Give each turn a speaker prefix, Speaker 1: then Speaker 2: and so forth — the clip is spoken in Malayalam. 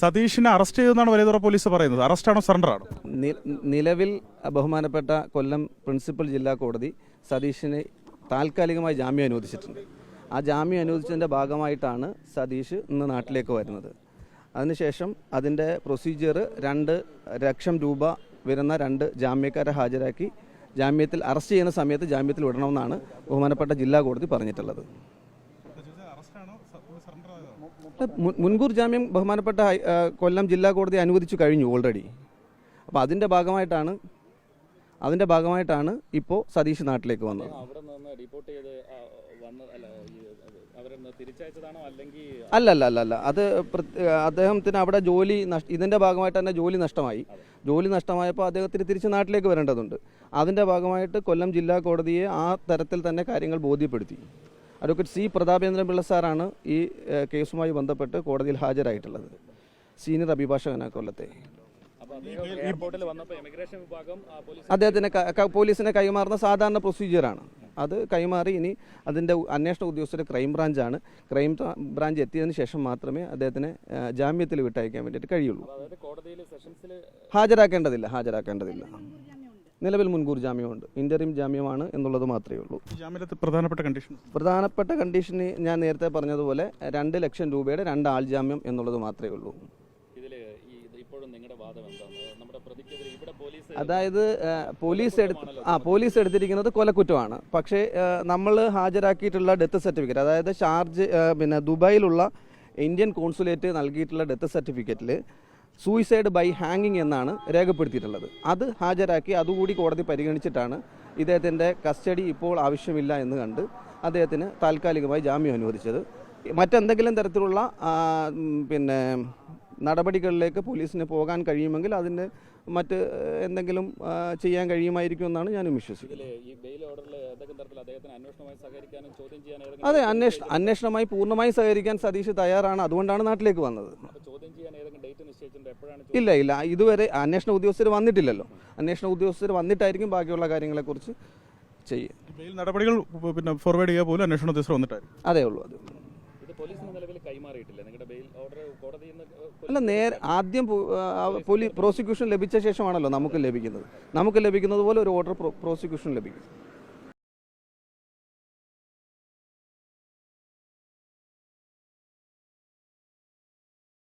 Speaker 1: സതീഷിനെ അറസ്റ്റ് ചെയ്തെന്നാണ് വലിയതുറ പോലീസ് പറയുന്നത്. അറസ്റ്റാണോ സറണ്ടറാണോ?
Speaker 2: നിലവിൽ ബഹുമാനപ്പെട്ട കൊല്ലം പ്രിൻസിപ്പൽ ജില്ലാ കോടതി സതീഷിന് താൽക്കാലികമായി ജാമ്യം അനുവദിച്ചിട്ടുണ്ട്. ആ ജാമ്യം അനുവദിച്ചതിൻ്റെ ഭാഗമായിട്ടാണ് സതീഷ് ഇന്ന് നാട്ടിലേക്ക് വരുന്നത്. അതിനുശേഷം അതിൻ്റെ പ്രൊസീജിയർ 2 ലക്ഷം രൂപ വരുന്ന 2 ജാമ്യക്കാരെ ഹാജരാക്കി ജാമ്യത്തിൽ അറസ്റ്റ് ചെയ്യുന്ന സമയത്ത് ജാമ്യത്തിൽ വിടണമെന്നാണ് ബഹുമാനപ്പെട്ട ജില്ലാ കോടതി പറഞ്ഞിട്ടുള്ളത്. മുൻകൂർ ജാമ്യം ബഹുമാനപ്പെട്ട കൊല്ലം ജില്ലാ കോടതി അനുവദിച്ചു കഴിഞ്ഞു ഓൾറെഡി. അപ്പോൾ അതിൻ്റെ ഭാഗമായിട്ടാണ് ഇപ്പോൾ സതീഷ് നാട്ടിലേക്ക് വന്നത്. അല്ല അത് അദ്ദേഹത്തിന് അവിടെ ഇതിൻ്റെ ഭാഗമായിട്ട് തന്നെ ജോലി നഷ്ടമായപ്പോൾ അദ്ദേഹത്തിന് തിരിച്ച് നാട്ടിലേക്ക് വരേണ്ടതുണ്ട്. അതിൻ്റെ ഭാഗമായിട്ട് കൊല്ലം ജില്ലാ കോടതിയെ ആ തരത്തിൽ തന്നെ കാര്യങ്ങൾ ബോധ്യപ്പെടുത്തി. അഡ്വക്കേറ്റ് സി പ്രതാപേന്ദ്രപിള്ള സാറാണ് ഈ കേസുമായി ബന്ധപ്പെട്ട് കോടതിയിൽ ഹാജരായിട്ടുള്ളത്, സീനിയർ അഭിഭാഷകനാണ് കൊല്ലത്തെ. അദ്ദേഹത്തിന് പോലീസിനെ കൈമാറുന്ന സാധാരണ പ്രൊസീജിയറാണ്. അത് കൈമാറി ഇനി അതിൻ്റെ അന്വേഷണ ഉദ്യോഗസ്ഥർ ക്രൈംബ്രാഞ്ചാണ്. ക്രൈംബ്രാഞ്ച് എത്തിയതിന് ശേഷം മാത്രമേ അദ്ദേഹത്തിന് ജാമ്യത്തിൽ വിട്ടയക്കാൻ വേണ്ടിയിട്ട് കഴിയുള്ളൂ. ഹാജരാക്കേണ്ടതില്ല. നിലവിൽ മുൻകൂർ ജാമ്യമുണ്ട്, ഇന്ററിം ജാമ്യമാണ് എന്നുള്ളത് മാത്രമേ ഉള്ളൂ. പ്രധാനപ്പെട്ട കണ്ടീഷന് ഞാൻ നേരത്തെ പറഞ്ഞതുപോലെ 2 ലക്ഷം രൂപയുടെ 2 ആൾ ജാമ്യം എന്നുള്ളത് മാത്രമേ ഉള്ളൂ. അതായത് പോലീസ് എടുത്തിരിക്കുന്നത് കൊലക്കുറ്റമാണ്. പക്ഷേ നമ്മൾ ഹാജരാക്കിയിട്ടുള്ള ഡെത്ത് സർട്ടിഫിക്കറ്റ്, അതായത് ദുബായിലുള്ള ഇന്ത്യൻ കോൺസുലേറ്റ് നൽകിയിട്ടുള്ള ഡെത്ത് സർട്ടിഫിക്കറ്റിൽ സൂയിസൈഡ് ബൈ ഹാങ്ങിങ് എന്നാണ് രേഖപ്പെടുത്തിയിട്ടുള്ളത്. അത് ഹാജരാക്കി അതുകൂടി കോടതി പരിഗണിച്ചിട്ടാണ് ഇദ്ദേഹത്തിൻ്റെ കസ്റ്റഡി ഇപ്പോൾ ആവശ്യമില്ല എന്ന് കണ്ട് അദ്ദേഹത്തിന് താൽക്കാലികമായി ജാമ്യം അനുവദിച്ചത്. മറ്റെന്തെങ്കിലും തരത്തിലുള്ള നടപടികളിലേക്ക് പോലീസിന് പോകാൻ കഴിയുമെങ്കിൽ അതിന് മറ്റ് എന്തെങ്കിലും ചെയ്യാൻ കഴിയുമായിരിക്കും എന്നാണ് ഞാനും വിശ്വസിക്കുന്നത്. അതെ, അന്വേഷണമായി പൂർണ്ണമായി സഹകരിക്കാൻ സതീഷ് തയ്യാറാണ്. അതുകൊണ്ടാണ് നാട്ടിലേക്ക് വന്നത്. ഇല്ല ഇതുവരെ അന്വേഷണ ഉദ്യോഗസ്ഥർ വന്നിട്ടില്ലല്ലോ. അന്വേഷണ ഉദ്യോഗസ്ഥർ വന്നിട്ടായിരിക്കും ബാക്കിയുള്ള കാര്യങ്ങളെക്കുറിച്ച് ചെയ്യുക.
Speaker 1: നടപടികൾ ഫോർവേഡ് ചെയ്യുക പോലും അന്വേഷണ ഉദ്യോഗസ്ഥർ വന്നിട്ടായിരിക്കും.
Speaker 2: അതേ ഉള്ളൂ. അല്ല, ആദ്യം പ്രോസിക്യൂഷൻ ലഭിച്ച ശേഷമാണല്ലോ നമുക്ക് ലഭിക്കുന്നത് പോലെ ഒരു ഓർഡർ പ്രോസിക്യൂഷൻ ലഭിക്കും.